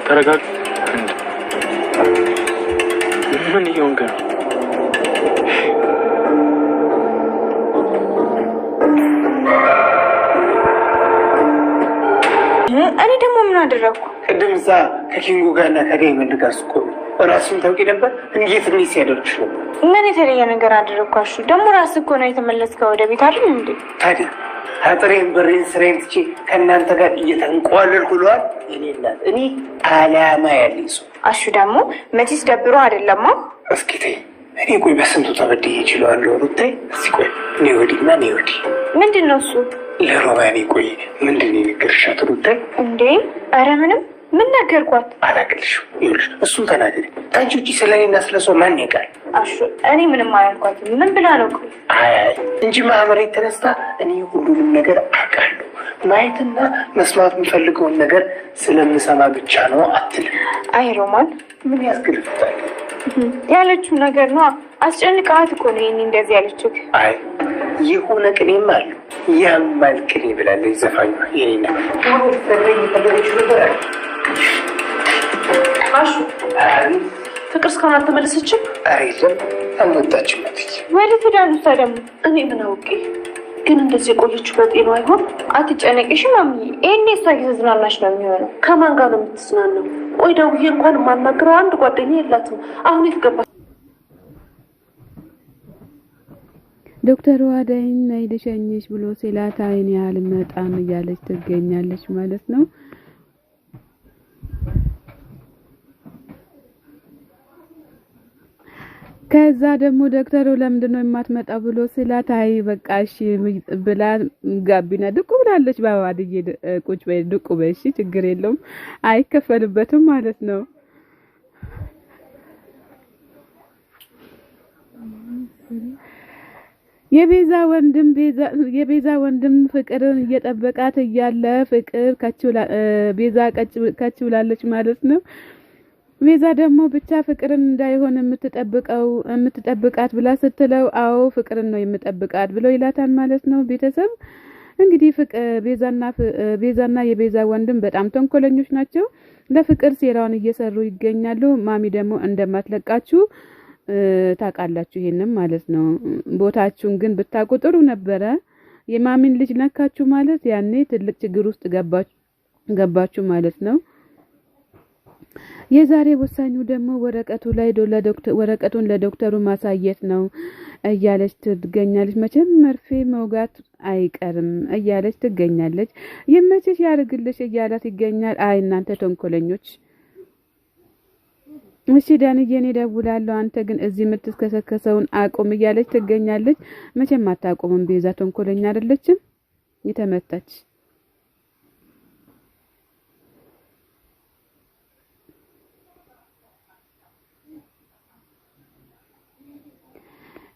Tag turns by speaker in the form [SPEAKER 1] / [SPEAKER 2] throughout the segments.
[SPEAKER 1] ተረጋጋ። ምን ይሆን ገና
[SPEAKER 2] እኔ ደግሞ ምን አደረኩ?
[SPEAKER 3] ቅድምዛ ከኪንጎ ጋርና ከዳይመንድ ጋር ስቆም ራስን ታውቂ ነበር። እንዴት ነው ሲያደርግሽ ነበር?
[SPEAKER 2] ምን የተለየ ነገር አደረኳሽ? ደግሞ ራስህ እኮ ነው የተመለስከው ወደ ቤት አይደል እንዴ?
[SPEAKER 3] ታዲያ አጥሬን በሬን ስራዬን ትቼ ከእናንተ ጋር እየተንቋለልኩ ብለዋል። እኔ አላማ ያለኝ ሰው።
[SPEAKER 2] አሹ ደግሞ መቼስ ደብሮ አይደለማ።
[SPEAKER 3] እስኪ ተይ፣ እኔ ቆይ በስንቱ ተበድዬ እችላለሁ። ሩታይ እስኪ ቆይ እኔ ወዲና እኔ ወዲህ
[SPEAKER 2] ምንድን ነው እሱ?
[SPEAKER 3] ለሮማኔ ቆይ ምንድን ነው የነገርሻት ሩታይ?
[SPEAKER 2] እንዴ ኧረ ምንም። ምን ነገርኳት?
[SPEAKER 3] አላቅልሽም። ይኸውልሽ እሱን ተናገሪ። ከአንቺ ውጭ ስለኔና ስለሰው ማን ያውቃል?
[SPEAKER 2] አሹ እኔ ምንም አላልኳትም። ምን ብላ ነው?
[SPEAKER 3] አይ እንጂ ማህበሬ ተነስታ እኔ ሁሉንም ነገር አውቃለሁ፣ ማየትና መስማት የምፈልገውን ነገር ስለምሰማ ብቻ ነው አትልም።
[SPEAKER 2] አይ ሮማን
[SPEAKER 3] ምን ያስገድፍታል?
[SPEAKER 2] ያለችው ነገር ነው። አስጨንቃት እኮ ነው ይሄን እንደዚህ ያለችው።
[SPEAKER 3] አይ የሆነ ቅኔም አለ ያማል ቅኔ ብላለች ዘፋኙ። ይሄና
[SPEAKER 2] አሹ
[SPEAKER 4] ፍቅር እስካሁን አልተመለሰችም?
[SPEAKER 3] አይደለም አልመጣችም።
[SPEAKER 2] ወደ ትዳንሳ ደግሞ
[SPEAKER 4] እኔ ምን አውቄ። ግን እንደዚህ የቆየችው በጤና አይሆን?
[SPEAKER 2] አትጨነቂሽ ማሚ። ይሄኔ እሷ እየተዝናናች ነው የሚሆነው።
[SPEAKER 4] ከማን ጋር ነው የምትዝናናው? ቆይ ደውዬ እንኳን የማናግረው አንድ ጓደኛ የላትም። አሁን የት ገባች?
[SPEAKER 5] ዶክተሩ አደይን ነይ ልሸኝሽ ብሎ ሲላት አይን ያህል መጣም እያለች ትገኛለች ማለት ነው። ከዛ ደግሞ ዶክተሩ ለምንድነው የማትመጣው ብሎ ሲላት አይ በቃ እሺ ብላ ጋቢና ድቁ ብላለች። ባባድዬ ቁጭ በይ ድቁ በይ እሺ ችግር የለውም አይከፈልበትም ማለት ነው። የቤዛ ወንድም ፍቅርን እየጠበቃት እያለ ፍቅር ቤዛ ከች ብላለች ማለት ነው። ቤዛ ደግሞ ብቻ ፍቅርን እንዳይሆን የምትጠብቃት ብላ ስትለው አዎ ፍቅርን ነው የምጠብቃት ብሎ ይላታል ማለት ነው። ቤተሰብ እንግዲህ ቤዛና የቤዛ ወንድም በጣም ተንኮለኞች ናቸው። ለፍቅር ሴራውን እየሰሩ ይገኛሉ። ማሚ ደግሞ እንደማትለቃችሁ ታውቃላችሁ ይሄንን ማለት ነው። ቦታችሁን ግን ብታውቁ ጥሩ ነበረ። የማሚን ልጅ ነካችሁ ማለት ያኔ ትልቅ ችግር ውስጥ ገባችሁ ማለት ነው። የዛሬ ወሳኙ ደግሞ ወረቀቱን ለዶክተሩ ማሳየት ነው እያለች ትገኛለች። መቼም መርፌ መውጋት አይቀርም እያለች ትገኛለች። ይመችሽ ያርግልሽ እያላት ይገኛል። አይ እናንተ ተንኮለኞች። እሺ ዳንዬ እኔ እደውላለሁ፣ አንተ ግን እዚህ የምትከሰከሰውን አቁም እያለች ትገኛለች። መቼም አታቆምም። ቤዛ ተንኮለኛ አይደለችም? የተመታች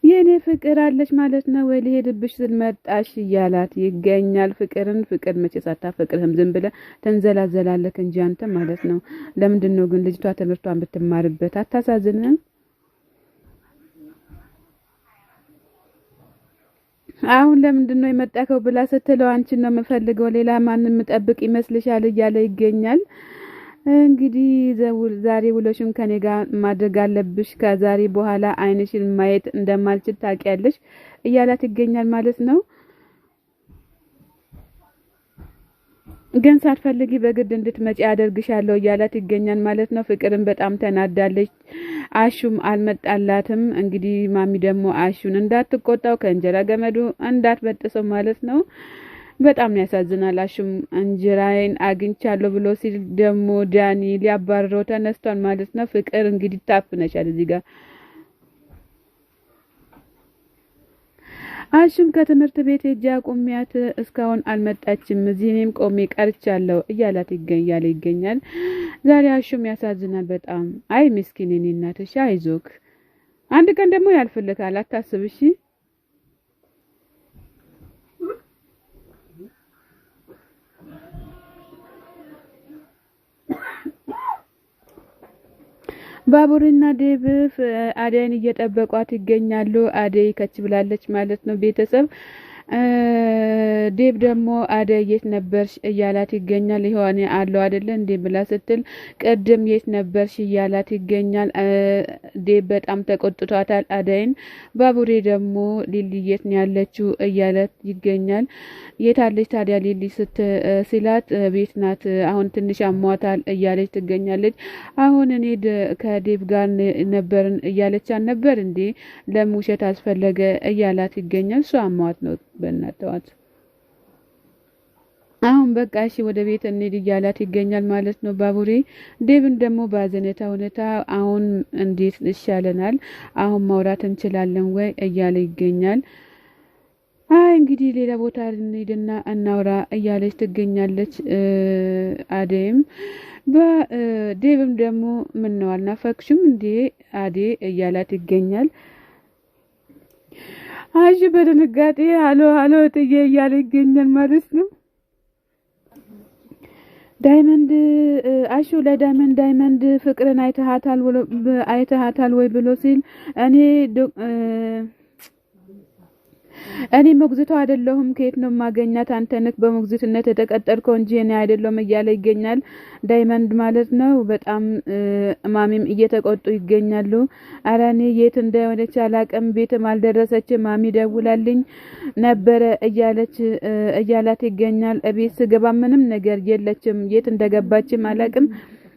[SPEAKER 5] የኔ ፍቅር አለች ማለት ነው ወይ ልሄድብሽ ስልመጣሽ እያላት ይገኛል። ፍቅር መቼ ሳታፈቅርህም ዝም ብለህ ተንዘላዘላለክ እንጂ አንተ ማለት ነው። ለምንድን ነው ግን ልጅቷ ትምህርቷን ብትማርበት አታሳዝንም? አሁን ለምንድን ነው የመጣከው ብላ ስትለው አንቺን ነው የምፈልገው ሌላ ማንም ምጠብቅ ይመስልሻል እያለ ይገኛል። እንግዲህ ዛሬ ውሎሽን ከኔ ጋር ማድረግ አለብሽ። ከዛሬ በኋላ አይንሽን ማየት እንደማልችል ታውቂያለሽ እያላት ይገኛል ማለት ነው። ግን ሳትፈልጊ በግድ እንድትመጪ አደርግሻለሁ እያላት ይገኛል ማለት ነው። ፍቅርን በጣም ተናዳለች። አሹም አልመጣላትም። እንግዲህ ማሚ ደግሞ አሹን እንዳትቆጣው ከእንጀራ ገመዱ እንዳትበጥሰው ማለት ነው። በጣም ያሳዝናል። አሹም እንጀራዬን አግኝቻለሁ ብሎ ሲል ደግሞ ዳኒ ሊያባርረው ተነስቷል ማለት ነው። ፍቅር እንግዲህ ታፍነሻል እዚህ ጋር። አሹም ከትምህርት ቤት ሄጄ አቁሚያት እስካሁን አልመጣችም፣ እዚህ እኔም ቆሜ ቀርቻለሁ እያላት ይገኛል። ዛሬ አሹም ያሳዝናል በጣም። አይ ምስኪን የኔ እናትሽ አይዞክ፣ አንድ ቀን ደግሞ ያልፍልካል አታስብሽ። ባቡርና ዴቭ አደይን እየጠበቋት ይገኛሉ። አደይ ከች ብላለች ማለት ነው። ቤተሰብ ዴብ ደግሞ አደይ የት ነበርሽ እያላት ይገኛል። ይሆን አለው አይደለ እንዴ ብላ ስትል ቀደም የት ነበርሽ እያላት ይገኛል። ዴብ በጣም ተቆጥቷታል አደይን። ባቡሬ ደግሞ ሊሊ የት ነው ያለችው እያላት ይገኛል። የታለች ታዲያ ሊሊ ሲላት ቤት ናት፣ አሁን ትንሽ አሟታል እያለች ትገኛለች። አሁን እኔ ከዴብ ጋር ነበርን እያለች ነበር እንዴ ለሙሸት አስፈለገ እያላት ይገኛል። እሷ አሟት ነው በእናትዋት። አሁን በቃ እሺ ወደ ቤት እንሂድ እያላት ይገኛል ማለት ነው ባቡሬ። ዴብን ደግሞ ባዘነታ ሁኔታ አሁን እንዴት ይሻለናል፣ አሁን ማውራት እንችላለን ወይ እያለ ይገኛል። እንግዲህ ሌላ ቦታ እንሂድና እናውራ እያለች ትገኛለች አደይም። በዴብም ደግሞ ምን ነው አልናፈቅሽም እንዴ አዴ እያላት ይገኛል። አሽ በድንጋጤ ሃሎ ሃሎ እትዬ እያለ ይገኛል ማለት ነው። ዳይመንድ አሹ ለዳይመንድ ፍቅርን አይተሃታል ወይ ብሎ ሲል እኔ ሞግዚቷ አይደለሁም ከየት ነው ማገኛት? አንተ ነህ በሞግዚትነት የተቀጠርከው እንጂ እኔ አይደለም እያለ ይገኛል ዳይመንድ ማለት ነው። በጣም ማሚም እየተቆጡ ይገኛሉ። አረ እኔ የት እንደሆነች አላቅም፣ ቤትም አልደረሰችም፣ ማሚ ደውላልኝ ነበረ እያላት ይገኛል። እቤት ስገባ ምንም ነገር የለችም፣ የት እንደገባችም አላቅም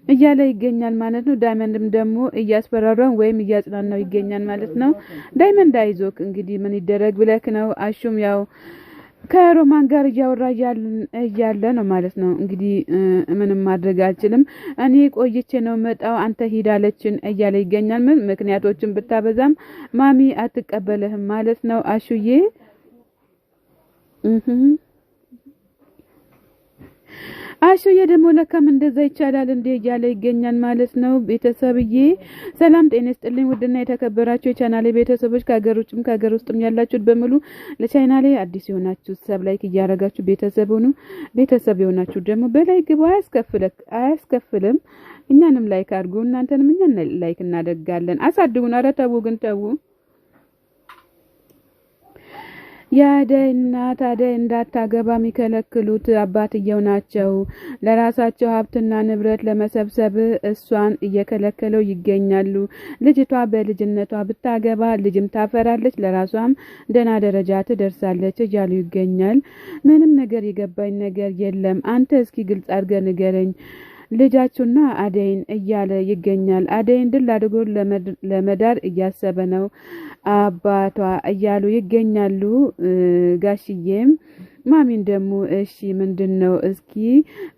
[SPEAKER 5] እያለ ይገኛል ማለት ነው። ዳይመንድም ደግሞ እያስፈራራው ወይም እያጽናናው ይገኛል ማለት ነው። ዳይመንድ አይዞክ እንግዲህ ምን ይደረግ ብለክ ነው። አሹም ያው ከሮማን ጋር እያወራ እያለ ነው ማለት ነው። እንግዲህ ምንም ማድረግ አልችልም፣ እኔ ቆይቼ ነው መጣው፣ አንተ ሂዳለችን እያለ ይገኛል። ምን ምክንያቶችን ብታበዛም ማሚ አትቀበልህም ማለት ነው አሹዬ። አሹዬ ደግሞ ለካም እንደዛ ይቻላል እንዴ እያለ ይገኛል ማለት ነው። ቤተሰብዬ ሰላም ጤና ይስጥልኝ ውድና የተከበራችሁ የቻናሌ ቤተሰቦች ከሀገር ውጭም ከሀገር ውስጥም ያላችሁት በሙሉ ለቻናሌ አዲስ የሆናችሁ ሰብ ላይክ እያረጋችሁ ቤተሰብ ሁኑ። ቤተሰብ የሆናችሁ ደግሞ በላይ ግቡ፣ አያስከፍልም። እኛንም ላይክ አድርጉ፣ እናንተንም እኛን ላይክ እናደርጋለን። አሳድጉን። ኧረ ተው ግን ተው። የአደይ እናት አደይ እንዳታገባ የሚከለክሉት አባትየው ናቸው። ለራሳቸው ሀብትና ንብረት ለመሰብሰብ እሷን እየከለከለው ይገኛሉ። ልጅቷ በልጅነቷ ብታገባ ልጅም ታፈራለች፣ ለራሷም ደህና ደረጃ ትደርሳለች እያሉ ይገኛል። ምንም ነገር የገባኝ ነገር የለም፣ አንተ እስኪ ግልጽ አድርገህ ንገረኝ ልጃችሁና አደይን እያለ ይገኛል። አደይን ድል አድርጎ ለመዳር እያሰበ ነው አባቷ እያሉ ይገኛሉ። ጋሽዬም ማሚን ደግሞ እሺ ምንድነው እስኪ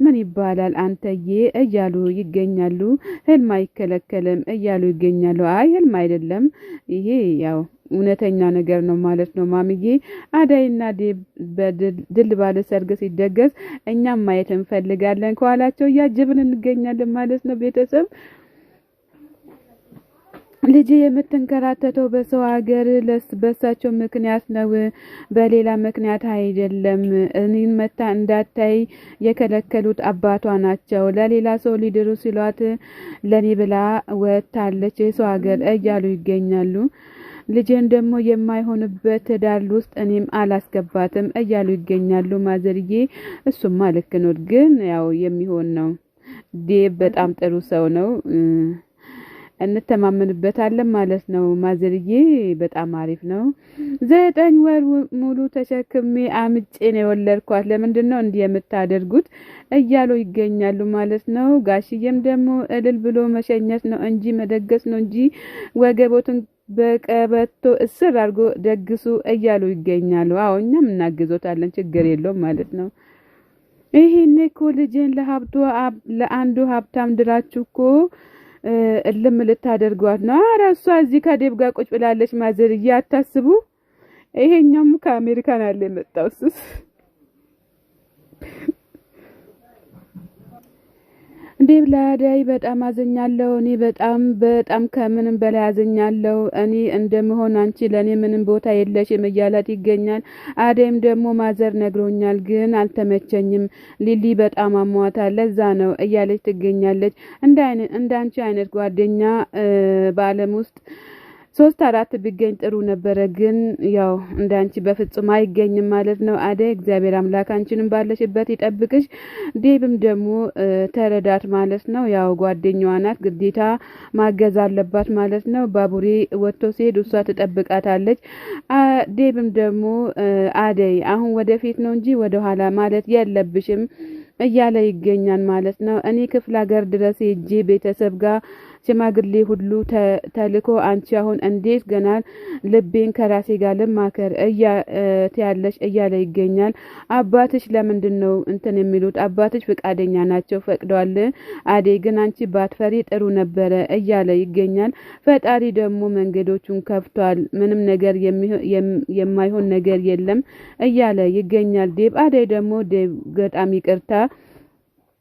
[SPEAKER 5] ምን ይባላል አንተዬ እያሉ ይገኛሉ። ህልም አይከለከልም እያሉ ይገኛሉ። አይ ህልም አይደለም ይሄ ያው እውነተኛ ነገር ነው ማለት ነው ማሚዬ። አደይና ዴብ በድል ባለ ሰርግ ሲደገስ እኛም ማየት እንፈልጋለን፣ ከኋላቸው ያጅብን እንገኛለን ማለት ነው። ቤተሰብ ልጅ የምትንከራተተው በሰው ሀገር በሳቸው ምክንያት ነው፣ በሌላ ምክንያት አይደለም። እኔን መታ እንዳታይ የከለከሉት አባቷ ናቸው። ለሌላ ሰው ሊድሩ ሲሏት ለኔ ብላ ወጣለች የሰው ሀገር እያሉ ይገኛሉ። ልጅን ደግሞ የማይሆንበት ትዳር ውስጥ እኔም አላስገባትም እያሉ ይገኛሉ ማዘርዬ። እሱማ ልክ ነው፣ ግን ያው የሚሆን ነው። ዴብ በጣም ጥሩ ሰው ነው፣ እንተማመንበታለን ማለት ነው ማዘርዬ። በጣም አሪፍ ነው። 9 ወር ሙሉ ተሸክሜ አምጬ ነው የወለድኳት፣ ለምንድነው እንዲህ የምታደርጉት እያሉ ይገኛሉ ማለት ነው። ጋሽዬም ደግሞ እልል ብሎ መሸኘት ነው እንጂ መደገስ ነው እንጂ ወገቦትን በቀበቶ እስር አድርጎ ደግሱ እያሉ ይገኛሉ። አዎ እኛም እናግዞታለን፣ ችግር የለውም ማለት ነው። ይሄኔ እኮ ልጅን ለአንዱ ሀብታም ድራችሁ እኮ እልም ልታደርጓት ነው። ኧረ እሷ እዚህ ከዴብ ጋር ቁጭ ብላለች ማዘርዬ፣ አታስቡ። ይሄኛም ከአሜሪካን አለ የመጣው እሱስ ዴብ ለአደይ በጣም አዘኛለሁ። እኔ በጣም ከምንም በላይ አዘኛለሁ። እኔ እንደምሆን አንቺ ለኔ ምንም ቦታ የለሽም እያላት ይገኛል። አደይም ደግሞ ማዘር ነግሮኛል፣ ግን አልተመቸኝም፣ ሊሊ በጣም አሟታል፣ ለዛ ነው እያለች ትገኛለች። እንዳንቺ አይነት ጓደኛ በዓለም ውስጥ 3-4 ቢገኝ ጥሩ ነበረ ግን ያው እንዳንቺ በፍጹም አይገኝም ማለት ነው አደይ እግዚአብሔር አምላክ አንቺንም ባለሽበት ይጠብቅሽ ዴብም ደግሞ ተረዳት ማለት ነው ያው ጓደኛዋ ናት ግዴታ ማገዝ አለባት ማለት ነው ባቡሬ ወጥቶ ሲሄድ እሷ ትጠብቃታለች ዴብም ደግሞ አደይ አሁን ወደፊት ነው እንጂ ወደ ኋላ ማለት የለብሽም እያለ ይገኛል ማለት ነው እኔ ክፍለ ሀገር ድረስ ሄጄ ቤተሰብ ጋር ሽማግሌ ሁሉ ተልኮ አንቺ አሁን እንዴት ገና ልቤን ከራሴ ጋር ለማከር ያለሽ እያለ ይገኛል አባትሽ ለምንድነው እንትን የሚሉት አባትሽ ፍቃደኛ ናቸው ፈቅደዋል አደይ ግን አንቺ ባትፈሪ ጥሩ ነበረ እያለ ይገኛል ፈጣሪ ደግሞ መንገዶቹን ከፍቷል ምንም ነገር የማይሆን ነገር የለም እያለ ይገኛል ዴብ አደይ ደግሞ በጣም ይቅርታ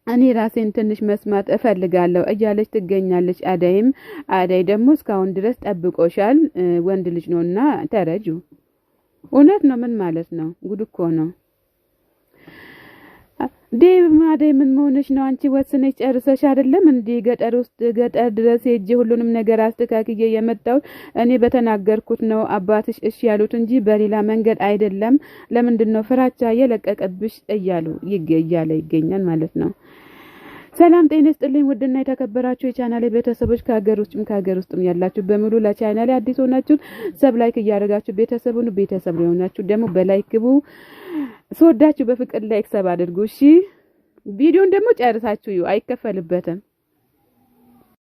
[SPEAKER 5] እኔ ራሴን ትንሽ መስማት እፈልጋለሁ እያለች ትገኛለች አደይ ደግሞ እስካሁን ድረስ ጠብቆሻል ወንድ ልጅ ነውና ተረጁ እውነት ነው ምን ማለት ነው ጉድ እኮ ነው ዴብ አደይ ምን መሆንሽ ነው አንቺ ወስነሽ ጨርሰሽ አይደለም እንዴ ገጠር ድረስ ሄጄ ሁሉንም ነገር አስተካክዬ የመጣው እኔ በተናገርኩት ነው አባትሽ እሺ ያሉት እንጂ በሌላ መንገድ አይደለም ለምንድነው ፍራቻ የለቀቀብሽ እያሉ ይገኛል ማለት ነው ሰላም ጤና ይስጥልኝ ውድና የተከበራችሁ የቻናሌ ቤተሰቦች ከሀገር ውስጥም ያላችሁ በሙሉ ለቻናሌ አዲስ ሆናችሁ ሰብ ላይክ እያደረጋችሁ ቤተሰብ ሆናችሁ ደግሞ በላይክ ግቡ ስወዳችሁ በፍቅር ላይክ ሰብ አድርጉ እሺ ቪዲዮን ደግሞ ጨርሳችሁ አይከፈልበትም